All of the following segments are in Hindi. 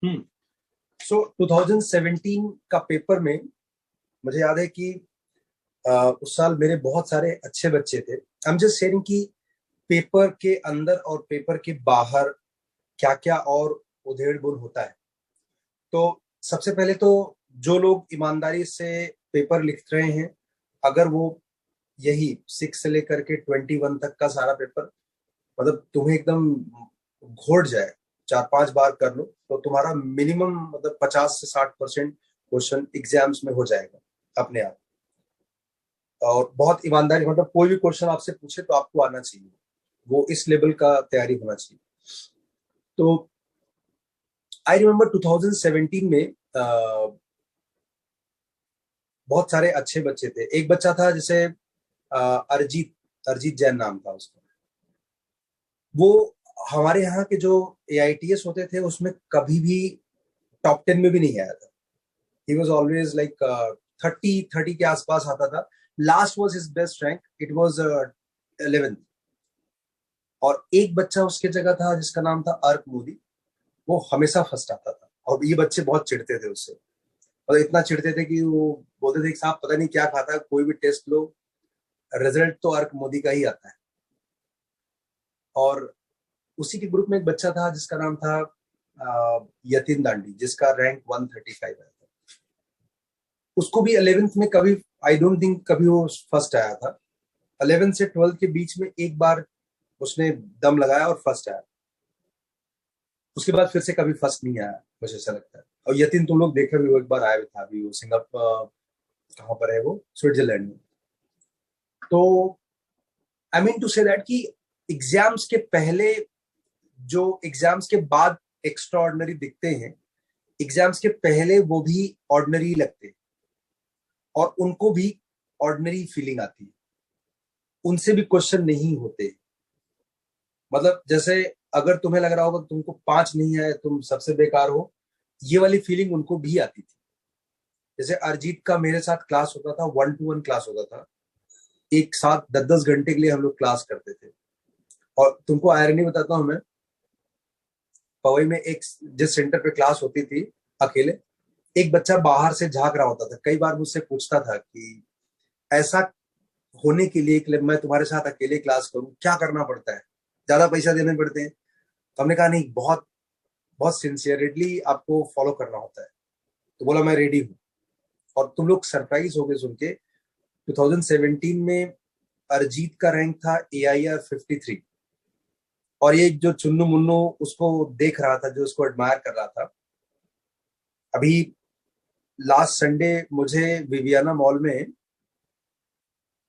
हम्म। सो 2017 का पेपर में मुझे याद है कि उस साल मेरे बहुत सारे अच्छे बच्चे थे। आई एम जस्ट शेयरिंग कि पेपर के अंदर और पेपर के बाहर क्या क्या और उधेड़ बुन होता है। तो सबसे पहले तो जो लोग ईमानदारी से पेपर लिख रहे हैं, अगर वो यही 6 से लेकर के 21 तक का सारा पेपर मतलब तुम्हें एकदम घोट जाए, 4-5 बार कर लो, तो तुम्हारा मिनिमम मतलब 50 से 60% क्वेश्चन एग्जाम्स में हो जाएगा अपने आप। और बहुत ईमानदारी मतलब कोई भी क्वेश्चन आपसे पूछे तो आपको आना चाहिए, वो इस लेवल का तैयारी होना चाहिए। तो आई रिमेम्बर 2017 में बहुत सारे अच्छे बच्चे थे। एक बच्चा था जैसे अरिजीत अरिजीत जैन नाम था उसका। वो हमारे यहाँ के जो एआईटीएस होते थे उसमें कभी भी टॉप 10 में भी नहीं आया था। ही वॉज ऑलवेज लाइक 30 के आसपास आता था। Last was his best rank, it was 11th। और एक बच्चा उसके जगह था जिसका नाम था अर्क मोदी। वो हमेशा फर्स्ट आता था और ये बच्चे बहुत चिढ़ते थे उससे। और इतना चिढ़ते थे कि वो बोलते थे कि साहब पता नहीं क्या खाता है, कोई भी टेस्ट लो, रिजल्ट तो अर्क मोदी का ही आता है। और उसी के ग्रुप में एक बच्चा था जिसका नाम था यतीन दांडी, जिसका रैंक 135 आया था। उसको भी 11th में कभी, आई डोंट थिंक कभी वो फर्स्ट आया था। 11th से 12th के बीच में एक बार उसने दम लगाया और फर्स्ट आया। उसके बाद फिर से कभी फर्स्ट नहीं आया, मुझे ऐसा लगता है। और यतीन तुम लोग देखे भी, वो एक बार आया भी था अभी, वो सिंगापुर, कहाँ पर है वो, स्विट्जरलैंड में। तो I mean to say that कि एग्जाम्स के पहले जो एग्जाम्स के बाद एक्स्ट्रा ऑर्डिनरी दिखते हैं, एग्जाम्स के पहले वो भी ऑर्डिनरी लगते हैं और उनको भी ऑर्डिनरी फीलिंग आती है। उनसे भी क्वेश्चन नहीं होते। मतलब जैसे अगर तुम्हें लग रहा होगा तुमको 5 नहीं है, तुम सबसे बेकार हो, ये वाली फीलिंग उनको भी आती थी। जैसे अरिजीत का मेरे साथ क्लास होता था, 1-to-1 क्लास होता था। एक साथ 10-10 घंटे के लिए हम लोग क्लास करते थे। और तुमको आयरनी बताता हूँ मैं, पवई में एक जिस सेंटर पे क्लास होती थी अकेले, एक बच्चा बाहर से झांक रहा होता था। कई बार मुझसे पूछता था कि ऐसा होने के लिए कि मैं तुम्हारे साथ अकेले क्लास करूं, क्या करना पड़ता है, ज्यादा पैसा देने पड़ते हैं? तो हमने कहा नहीं, बहुत बहुत सिंसियरली आपको फॉलो करना होता है। तो बोला मैं रेडी हूँ। और तुम लोग सरप्राइज हो गए सुन के, 2017 में अरिजीत का रैंक था AIR 53। और ये जो चुन्नू मुन्नू उसको देख रहा था, जो उसको एडमायर कर रहा था, अभी लास्ट संडे मुझे विवियाना मॉल में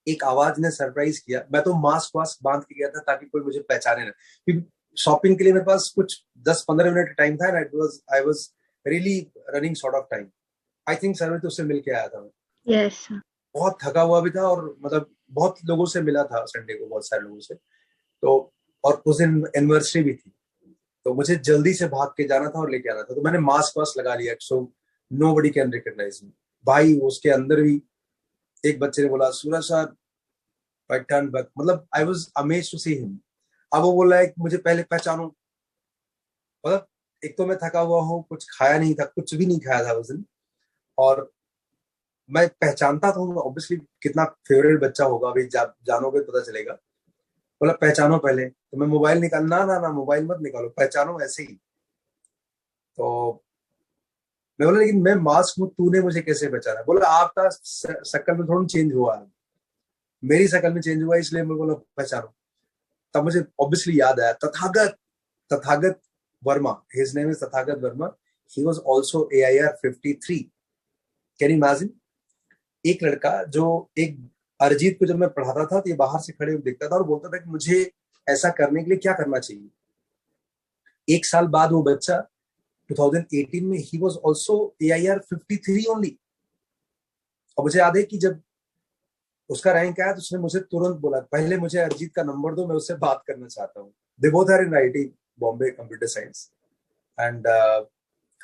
एक आवाज ने सरप्राइज किया। मैं तो मास्क वास्क बांध के गया था ताकि कोई मुझे पहचाने ना, क्योंकि शॉपिंग के लिए मेरे पास कुछ 10-15 मिनट टाइम था ना। I was really running short of time. I think sir तो उससे मिल के आया था मैं। यस। बहुत थका हुआ भी था और मतलब बहुत लोगों से मिला था संडे को, बहुत सारे लोगों से। तो और उस दिन एनिवर्सरी भी थी, तो मुझे जल्दी से भाग के जाना था और लेके आना था। तो मैंने मास्क वास्क लगा लिया, so nobody can recognise me. भाई उसके अंदर भी एक बच्चे ने बोला सूरज सर, पैटर्न बैक, मतलब I was amazed to see him. अब वो बोल रहा है कि मुझे पहले पहचानो। मतलब एक तो मैं थका हुआ हूँ, कुछ खाया नहीं था, कुछ भी नहीं खाया था उस दिन। और मैं पहचानता था ऑब्वियसली, कितना फेवरेट बच्चा होगा, अभी जानोगे तो पता चलेगा। बोला पहचानो पहले, तो मैं मोबाइल निकाल, ना ना ना मोबाइल मत निकालो, पहचानो ऐसे ही। तो मैं बोला लेकिन मैं मास्क हूँ, तूने मुझे कैसे पहचाना? बोला आपका शक्ल में थोड़ा चेंज हुआ है, मेरी शक्ल में चेंज हुआ है, इसलिए मैं बोला पहचानो। तब मुझे ऑब्वियसली याद आया, Tathagat, Tathagat Verma, his name is Tathagat Verma. He was also AIR 53। Can you imagine? एक लड़का जो, एक अरिजीत को जब मैं पढ़ाता था तो ये बाहर से खड़े होकर देखता था और बोलता था कि मुझे ऐसा करने के लिए क्या करना चाहिए। एक साल बाद वो बच्चा 2018 में ही वाज आल्सो AIR 53 ओनली। और मुझे याद है कि जब उसका रैंक आया तो उसने मुझे तुरंत बोला पहले मुझे अरिजीत का नंबर दो, मैं उससे बात करना चाहता हूँ। They both are in IIT Bombay computer science. And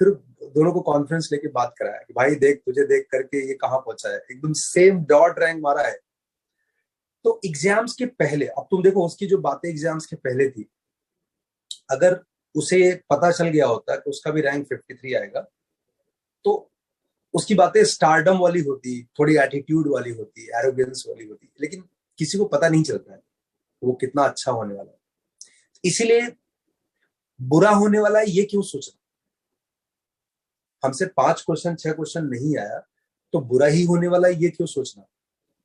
फिर दोनों को कॉन्फ्रेंस लेके बात कराया कि भाई देख, तुझे देख करके ये कहाँ पहुंचा है, एकदम सेम डॉट रैंक मारा है। तो एग्जाम्स के पहले, अब तुम देखो उसकी जो बातें एग्जाम्स के पहले थी, अगर उसे पता चल गया होता कि उसका भी रैंक 53 आएगा, तो उसकी बातें स्टारडम वाली होती, थोड़ी एटीट्यूड वाली होती, एरोगेंस वाली होती, लेकिन किसी को पता नहीं चलता है वो कितना अच्छा होने वाला है। इसीलिए बुरा होने वाला है ये क्यों सोचना। हमसे 5 क्वेश्चन 6 क्वेश्चन नहीं आया तो बुरा ही होने वाला है ये क्यों सोचना,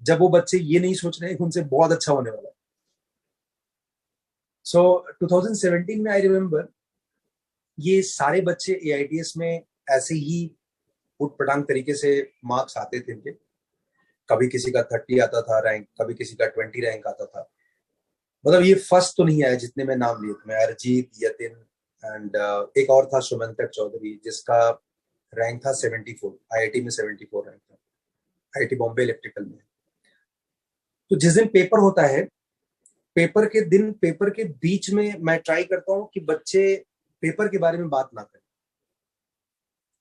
जब वो बच्चे ये नहीं सोच रहे हैं कि उनसे बहुत अच्छा होने वाला है। सो 2017 में आई रिमेम्बर ये सारे बच्चे एआईटीएस में ऐसे ही उठ पटांग तरीके से मार्क्स आते थे इनके। कभी किसी का 30 आता था रैंक, कभी किसी का 20 रैंक आता था। मतलब ये फर्स्ट तो नहीं आया जितने में नाम लिए थे, अरिजीत, यतिन एंड एक और था सुमंतक चौधरी जिसका रैंक था 74, आईआईटी में 74 रैंक था, आईआईटी बॉम्बे इलेक्ट्रिकल में। तो जिस दिन पेपर होता है, पेपर के दिन, पेपर के बीच में मैं ट्राई करता हूँ कि बच्चे पेपर के बारे में बात ना करें।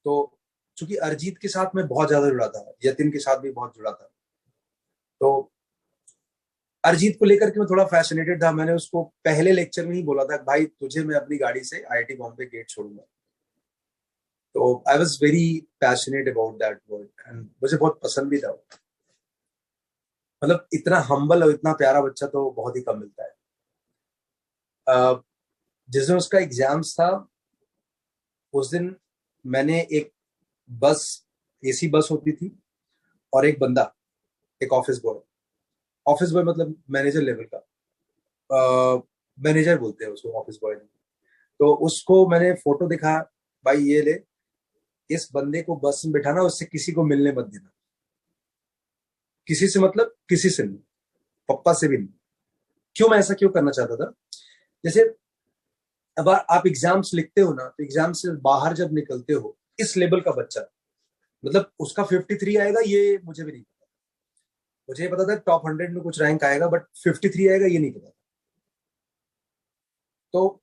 तो चूंकि अरिजीत के साथ मैं बहुत ज्यादा जुड़ा था, यतिन के साथ भी बहुत जुड़ा था, तो अरिजीत को लेकर के मैं थोड़ा फैसिनेटेड था। मैंने उसको पहले लेक्चर में ही बोला था भाई तुझे मैं अपनी गाड़ी से आईआईटी बॉम्बे गेट छोड़ूंगा। तो I was very passionate about that word and मुझे बहुत पसंद भी था। मतलब इतना हम्बल और इतना प्यारा बच्चा तो बहुत ही कम मिलता है। जिस दिन उसका एग्जाम्स था उस दिन मैंने एक बस, एसी बस होती थी, और एक बंदा, एक ऑफिस बॉय मतलब मैनेजर लेवल का, मैनेजर बोलते हैं उसको, ऑफिस बॉय। तो उसको मैंने फोटो दिखा, भाई ये ले, इस बंदे को बस में बिठाना, उससे किसी को मिलने मत देना। किसी से मतलब किसी से नहीं, पप्पा से भी नहीं। क्यों मैं ऐसा क्यों करना चाहता था, जैसे अब आप एग्जाम्स लिखते हो ना, तो एग्जाम से बाहर जब निकलते हो, इस लेवल का बच्चा, मतलब उसका 53 आएगा ये मुझे भी नहीं पता। मुझे पता था टॉप 100 में कुछ रैंक आएगा, बट 53 आएगा ये नहीं पता। तो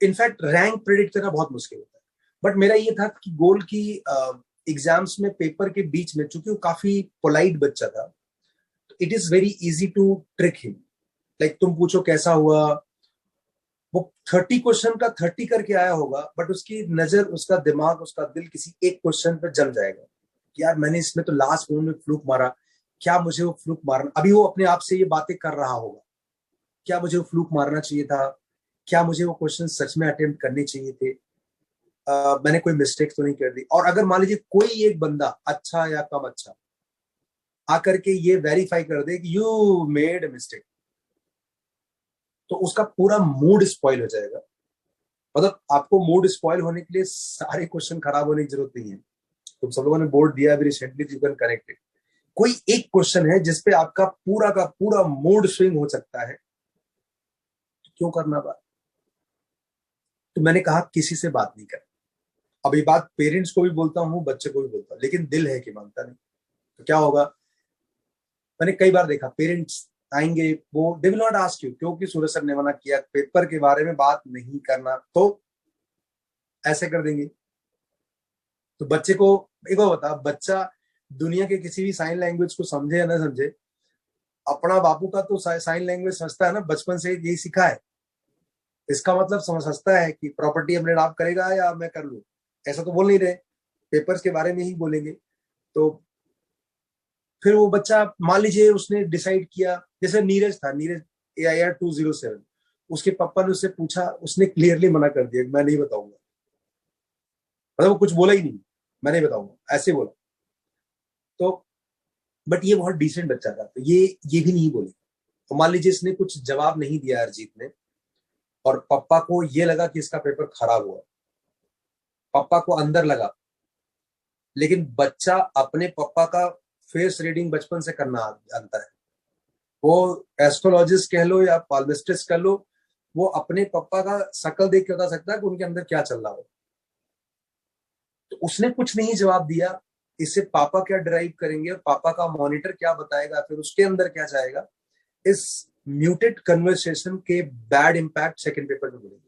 इनफैक्ट रैंक प्रिडिक्ट करना बहुत मुश्किल होता है। बट मेरा ये था कि गोल की एग्जाम्स में पेपर के बीच में, चूंकि वो काफी पोलाइट बच्चा था, तो it is very easy to trick him. Like तुम पूछो कैसा हुआ, वो 30 क्वेश्चन का 30 करके आया होगा, बट उसकी नजर, उसका दिमाग, उसका दिल किसी एक क्वेश्चन पर जम जाएगा कि यार मैंने इसमें तो लास्ट मोमेंट में फ्लूक मारा, क्या मुझे वो फ्लूक मारना, अभी वो अपने आप से ये बातें कर रहा होगा, क्या मुझे वो फ्लूक मारना चाहिए था, क्या मुझे वो क्वेश्चन सच में अटेम्प्ट करने चाहिए थे, मैंने कोई मिस्टेक तो नहीं कर दी। और अगर मान लीजिए कोई एक बंदा अच्छा या कम अच्छा आकर के ये वेरीफाई कर दे कि यू मेड मिस्टेक, तो उसका पूरा मूड स्पॉइल हो जाएगा। मतलब आपको मूड स्पॉइल होने के लिए सारे क्वेश्चन खराब होने की जरूरत नहीं है। तुम सब लोगों ने बोर्ड दिया अभी recently, you can correct it. कोई एक क्वेश्चन है जिसपे आपका पूरा का पूरा मूड स्विंग हो सकता है, तो क्यों करना बात। तो मैंने कहा किसी से बात नहीं कर। अब ये बात पेरेंट्स को भी बोलता हूँ, बच्चे को भी बोलता हूँ, लेकिन दिल है कि मानता नहीं। तो क्या होगा, मैंने कई बार देखा पेरेंट्स आएंगे, वो they will not ask you क्योंकि सूरज सर ने मना किया पेपर के बारे में बात नहीं करना, तो ऐसे कर देंगे। तो बच्चे को एक बार बता, बच्चा दुनिया के किसी भी साइन लैंग्वेज को समझे या ना समझे, अपना बापू का तो साइन लैंग्वेज समझता है ना, बचपन से यही सीखा है। इसका मतलब समझता है कि प्रॉपर्टी अपने नाम करेगा या मैं कर लू, ऐसा तो बोल नहीं रहे, पेपर्स के बारे में ही बोलेंगे। तो फिर वो बच्चा, मान लीजिए उसने डिसाइड किया, जैसे नीरज था, नीरज AIR 207, उसके पापा ने उससे पूछा, उसने क्लियरली मना कर दिया मैं नहीं बताऊंगा। मतलब वो कुछ बोला ही नहीं, मैं नहीं बताऊंगा ऐसे बोला। तो बट ये बहुत डिसेंट बच्चा था, तो ये भी नहीं बोले। तो मान लीजिए इसने कुछ जवाब नहीं दिया अरिजीत ने, और पापा को ये लगा कि इसका पेपर खराब हुआ, पापा को अंदर लगा, लेकिन बच्चा अपने पापा का फेस रीडिंग बचपन से करना जानता है। वो एस्ट्रोलॉजिस्ट कह लो या पाल्मिस्ट्रिस्ट कह लो, वो अपने पापा का शक्ल देख के बता सकता है कि उनके अंदर क्या चल रहा हो। तो उसने कुछ नहीं जवाब दिया, इससे पापा क्या ड्राइव करेंगे और पापा का मॉनिटर क्या बताएगा, फिर उसके अंदर क्या जाएगा, इस म्यूटेड कन्वर्सेशन के बैड इंपैक्ट सेकंड पेपर में मिलेंगे।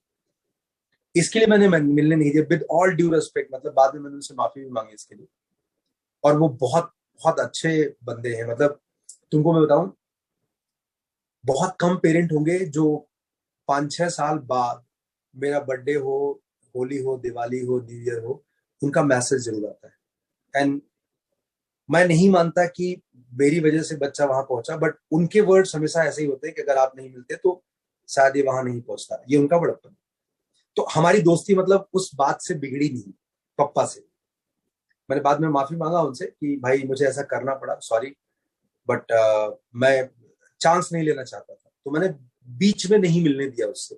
इसके लिए मैंने मिलने नहीं दिया, विद ऑल ड्यू रेस्पेक्ट, मतलब बाद में मैंने उनसे माफी भी मांगी इसके लिए। और वो बहुत बहुत अच्छे बंदे हैं। मतलब तुमको मैं बताऊं, बहुत कम पेरेंट होंगे जो 5-6 साल बाद मेरा बर्थडे हो, होली हो, दिवाली हो, न्यू ईयर हो, उनका मैसेज जरूर आता है। एंड मैं नहीं मानता कि मेरी वजह से बच्चा वहां पहुंचा, बट उनके वर्ड्स हमेशा ऐसे ही होते हैं कि अगर आप नहीं मिलते तो शायद ये वहां नहीं पहुंचता। ये उनका बड़प्पन है। तो हमारी दोस्ती मतलब उस बात से बिगड़ी नहीं, पप्पा से। मैंने बाद में माफी मांगा उनसे कि भाई मुझे ऐसा करना पड़ा, सॉरी, बट मैं चांस नहीं लेना चाहता था, तो मैंने बीच में नहीं मिलने दिया उससे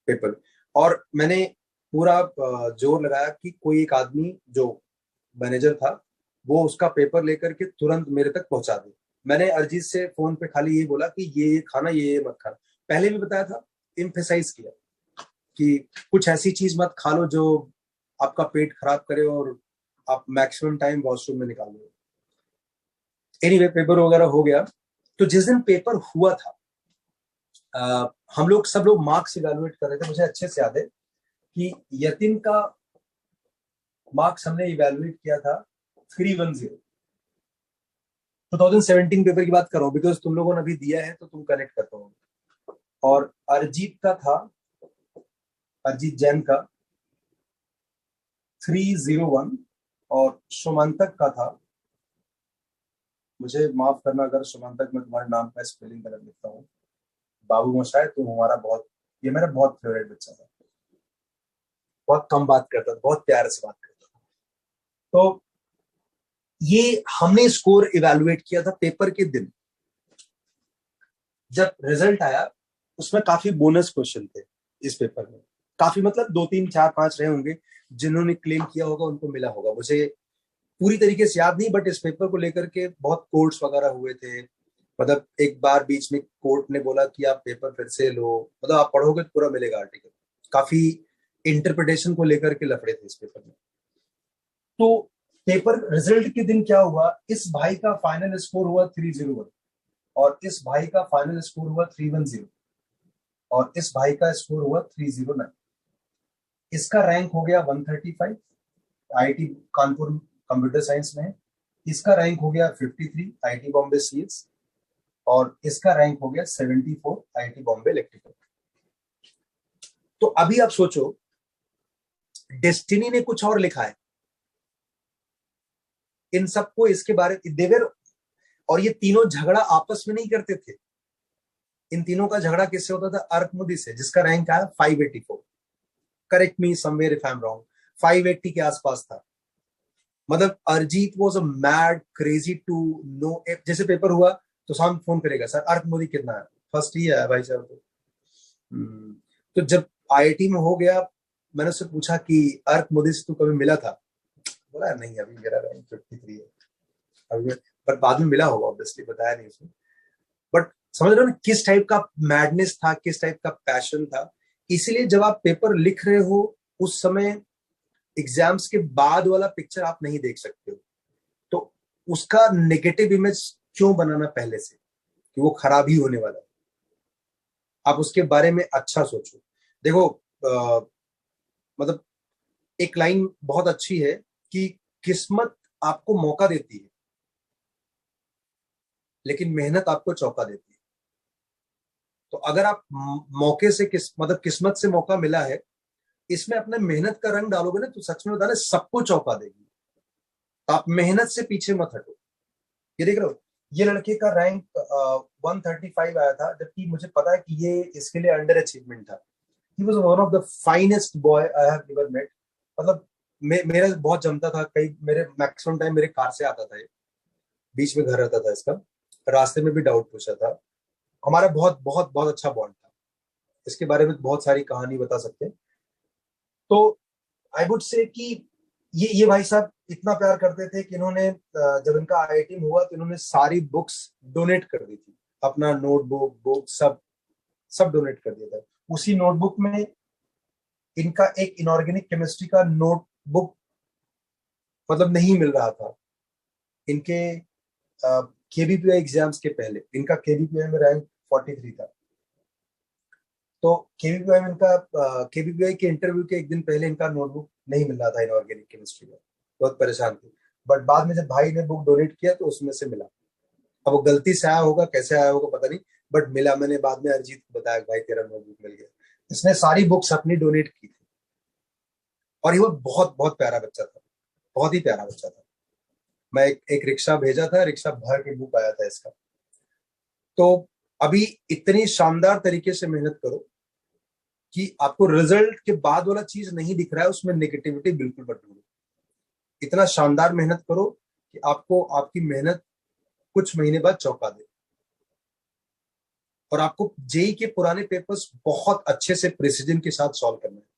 पेपर में। और मैंने पूरा जोर लगाया कि कोई एक आदमी जो मैनेजर था वो उसका पेपर लेकर के तुरंत मेरे तक पहुंचा दे। मैंने अरिजीत से फोन पे खाली ये बोला कि ये खाना, ये मत खाना। पहले भी बताया था, इम्फेसाइज किया कि कुछ ऐसी चीज मत खा लो जो आपका पेट खराब करे और आप मैक्सिमम टाइम वॉशरूम में निकाल लो। एनीवे, पेपर वगैरह हो गया। तो जिस दिन पेपर हुआ था, हम लोग सब लोग मार्क्स इवेलुएट कर रहे थे। मुझे अच्छे से याद है कि यतिन का मार्क्स हमने इवेलुएट किया था 310। 2017 पेपर की बात कर रहा हूँ बिकॉज तुम लोगों ने अभी दिया है तो तुम कनेक्ट कर पाओगे। और अरिजीत का था, अरिजीत जैन का 301, और सुमंतक का था, मुझे माफ करना अगर सुमंतक में तुम्हारे नाम का स्पेलिंग गलत लिखता हूँ, बाबू मोशाय, तुम हमारा बहुत, ये मेरा बहुत फेवरेट बच्चा था, बहुत कम बात करता था, बहुत प्यार से बात करता था। तो ये हमने स्कोर इवेलुएट किया था पेपर के दिन। जब रिजल्ट आया उसमें काफी बोनस क्वेश्चन थे इस पेपर में, काफी मतलब 2 3 4 5 रहे होंगे, जिन्होंने क्लेम किया होगा उनको मिला होगा। मुझे पूरी तरीके से याद नहीं, बट इस पेपर को लेकर के बहुत कोर्ट्स वगैरह हुए थे। मतलब एक बार बीच में कोर्ट ने बोला कि आप पेपर फिर से लो, मतलब आप पढ़ोगे तो पूरा मिलेगा आर्टिकल। काफी इंटरप्रिटेशन को लेकर के लफड़े थे इस पेपर में। तो पेपर रिजल्ट के दिन क्या हुआ, इस भाई का फाइनल स्कोर हुआ 301, और इस भाई का फाइनल स्कोर हुआ 310, और इस भाई का स्कोर हुआ 309। इसका रैंक हो गया 135, आईआईटी कानपुर कंप्यूटर साइंस में है। इसका रैंक हो गया 53, आईआईटी बॉम्बे सीएस, और इसका रैंक हो गया 74, आईआईटी बॉम्बे इलेक्ट्रिकल। तो अभी आप सोचो, डेस्टिनी ने कुछ और लिखा है इन सबको, इसके बारे देवर। और ये तीनों झगड़ा आपस में नहीं करते थे, इन तीनों का झगड़ा किससे होता था, अर्कमुदी से, जिसका रैंक आया 584। Correct me somewhere if I am wrong, 580 के आसपास था। मतलब Arijit was a mad crazy to know. जैसे पेपर हुआ तो शाम फोन करेगा, सर अर्कमुदी कितना है, फर्स्ट ही है भाई साहब। तो जब आईआईटी में हो गया, मैंने उससे पूछा कि अर्कमुदी से तू कभी मिला था? बोला नहीं, अभी मेरा रैंक 53 है अभी, पर बाद में मिला होगा ऑब्वियसली, बताया नहीं उसने। बट समझ रहे हो ना किस टाइप का मैडनेस था, किस टाइप का पैशन था। इसीलिए जब आप पेपर लिख रहे हो उस समय एग्जाम्स के बाद वाला पिक्चर आप नहीं देख सकते हो। तो उसका नेगेटिव इमेज क्यों बनाना पहले से कि वो खराब ही होने वाला है। आप उसके बारे में अच्छा सोचो। देखो मतलब एक लाइन बहुत अच्छी है कि किस्मत आपको मौका देती है लेकिन मेहनत आपको चौका देती है। तो अगर आप मौके से मतलब किस्मत से मौका मिला है, इसमें अपने मेहनत का रंग डालोगे ना, तो सच में बता रहे सबको चौका देगी। तो आप मेहनत से पीछे मत हटो। ये देख रहे हो, ये लड़के का रैंक 135 आया था, जबकि मुझे पता है कि ये इसके लिए अंडर अचीवमेंट था। He was one of the finest boy I have ever met. मतलब मेरा बहुत जमता था, कई मेरे मैक्सिमम टाइम मेरे कार से आता था ये, बीच में घर रहता था इसका, रास्ते में भी डाउट पूछा था। हमारा बहुत बहुत बहुत अच्छा बॉन्ड था। इसके बारे में बहुत सारी कहानी बता सकते हैं। तो आई वुड से कि ये भाई साहब इतना प्यार करते थे कि इन्होंने जब इनका आईआईटी में हुआ तो इन्होंने सारी बुक्स डोनेट कर दी थी, अपना नोटबुक बुक सब सब डोनेट कर दिया था। उसी नोटबुक में इनका एक इनऑर्गेनिक केमिस्ट्री का नोटबुक मतलब नहीं मिल रहा था। इनके केबीपीआई एग्जाम्स के पहले इनका केबीपीआई में रैंक 43 था। तो केबीपीआई में इनका केबीपीआई के इंटरव्यू के एक दिन पहले इनका नोटबुक नहीं मिल रहा था इनऑर्गेनिक केमिस्ट्री का। बहुत परेशान थे, बट बाद में जब भाई ने बुक डोनेट किया तो उसमें से मिला। अब वो गलती से आया होगा, कैसे आया होगा पता नहीं, बट मिला। मैंने बाद में अरिजीत को बताया भाई तेरा नोटबुक मिल गया। इसने सारी बुक्स अपनी डोनेट की थी और ये वो बहुत बहुत प्यारा बच्चा था, बहुत ही प्यारा बच्चा था। मैं एक रिक्शा भेजा था, रिक्शा भर के बुक आया था इसका। तो अभी इतनी शानदार तरीके से मेहनत करो कि आपको रिजल्ट के बाद वाला चीज नहीं दिख रहा है, उसमें नेगेटिविटी बिल्कुल मत ढूंढो। इतना शानदार मेहनत करो कि आपको आपकी मेहनत कुछ महीने बाद चौंका दे। और आपको जेई के पुराने पेपर्स बहुत अच्छे से प्रिसीजन के साथ सॉल्व करना है।